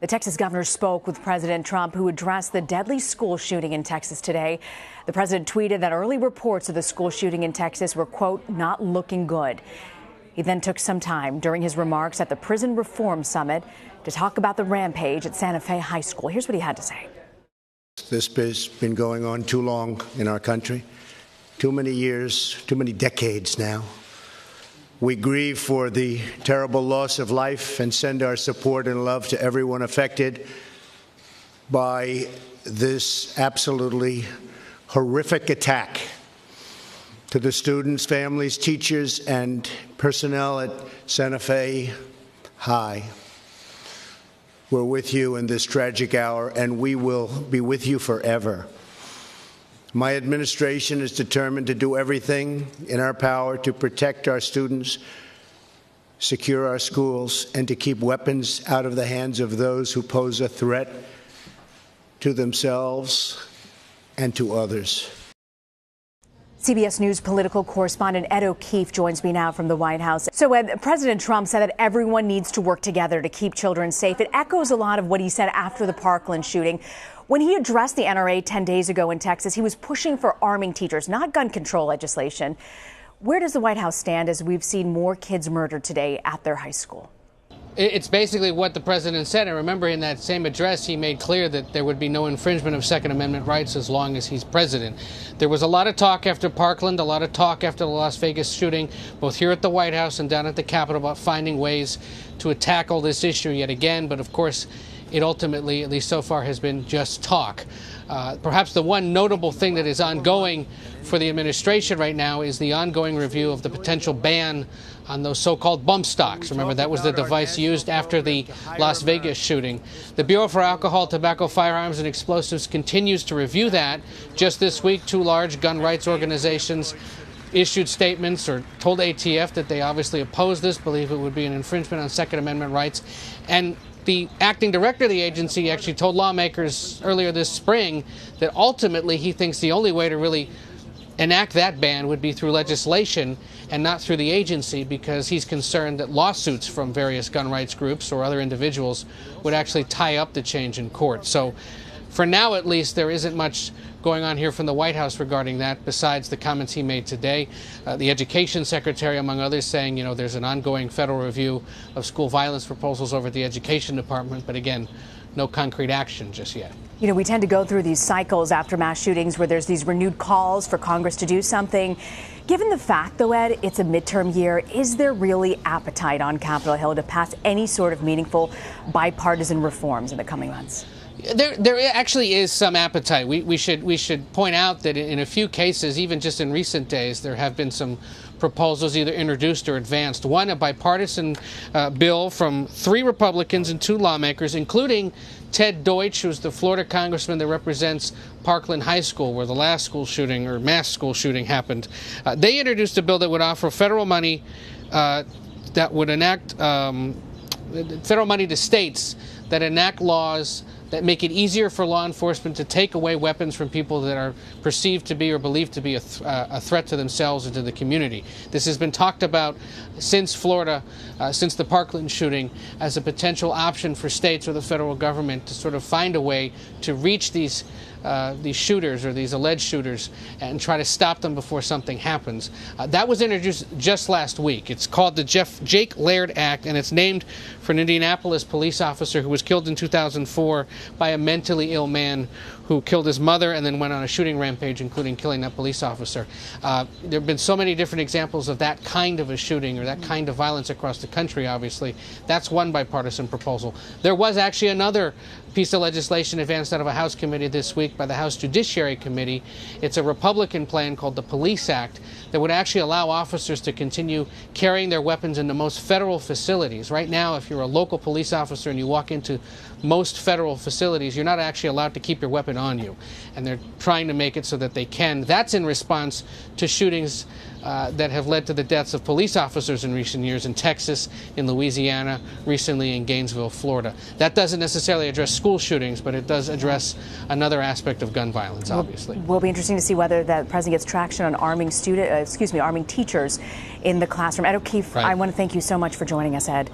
The Texas governor spoke with President Trump, who addressed the deadly school shooting in Texas today. The president tweeted that early reports of the school shooting in Texas were, quote, not looking good. He then took some time during his remarks at the Prison Reform Summit to talk about the rampage at Santa Fe High School. Here's what he had to say. This has been going on too long in our country, too many years, too many decades now. We grieve for the terrible loss of life and send our support and love to everyone affected by this absolutely horrific attack. To the students, families, teachers, and personnel at Santa Fe High, we're with you in this tragic hour, and we will be with you forever. My administration is determined to do everything in our power to protect our students, secure our schools, and to keep weapons out of the hands of those who pose a threat to themselves and to others. CBS News political correspondent Ed O'Keefe joins me now from the White House. So, Ed, President Trump said that everyone needs to work together to keep children safe. It echoes a lot of what he said after the Parkland shooting. When he addressed the NRA 10 days ago in Texas, he was pushing for arming teachers, not gun control legislation. Where does the White House stand as we've seen more kids murdered today at their high school? It's basically what the president said. And remember, in that same address, he made clear that there would be no infringement of Second Amendment rights as long as he's president. There was a lot of talk after Parkland, a lot of talk after the Las Vegas shooting, both here at the White House and down at the Capitol, about finding ways to tackle this issue yet again. But of course, it ultimately, at least so far, has been just talk. Perhaps the one notable thing that is ongoing for the administration right now is the ongoing review of the potential ban on those so-called bump stocks. Remember, that was the device used after the Las Vegas shooting. The Bureau for Alcohol, Tobacco, Firearms, and Explosives continues to review that. Just this week, two large gun rights organizations issued statements or told ATF that they obviously oppose this, believe it would be an infringement on Second Amendment rights. And the acting director of the agency actually told lawmakers earlier this spring that ultimately he thinks the only way to really enact that ban would be through legislation and not through the agency, because he's concerned that lawsuits from various gun rights groups or other individuals would actually tie up the change in court. So for now, at least, there isn't much going on here from the White House regarding that, besides the comments he made today. The Education Secretary, among others, saying, there's an ongoing federal review of school violence proposals over at the Education Department, but again, no concrete action just yet. We tend to go through these cycles after mass shootings where there's these renewed calls for Congress to do something. Given the fact, though, Ed, it's a midterm year, is there really appetite on Capitol Hill to pass any sort of meaningful bipartisan reforms in the coming months? There actually is some appetite. We should point out that in a few cases, even just in recent days, there have been some proposals either introduced or advanced. One, a bipartisan bill from 3 Republicans and 2 lawmakers, including Ted Deutsch, who's the Florida congressman that represents Parkland High School, where the last school shooting or mass school shooting happened. They introduced a bill that would offer federal money that would enact federal money to states that enact laws that make it easier for law enforcement to take away weapons from people that are perceived to be or believed to be a threat to themselves and to the community. This has been talked about since Florida, since the Parkland shooting, as a potential option for states or the federal government to sort of find a way to reach these shooters or these alleged shooters and try to stop them before something happens. That was introduced just last week. It's called the Jake Laird Act, and it's named for an Indianapolis police officer who was killed in 2004 by a mentally ill man who killed his mother and then went on a shooting rampage, including killing that police officer. There have been so many different examples of that kind of a shooting or that kind of violence across the country, obviously. That's one bipartisan proposal. There was actually another piece of legislation advanced out of a House committee this week by the House Judiciary Committee. It's a Republican plan called the Police Act that would actually allow officers to continue carrying their weapons into most federal facilities. Right now, if you're a local police officer and you walk into most federal facilities, you're not actually allowed to keep your weapon on you. And they're trying to make it so that they can. That's in response to shootings that have led to the deaths of police officers in recent years in Texas, in Louisiana, recently in Gainesville, Florida. That doesn't necessarily address school shootings, but it does address another aspect of gun violence, obviously. Will be interesting to see whether the president gets traction on arming arming teachers in the classroom. Ed O'Keefe, right. I want to thank you so much for joining us, Ed.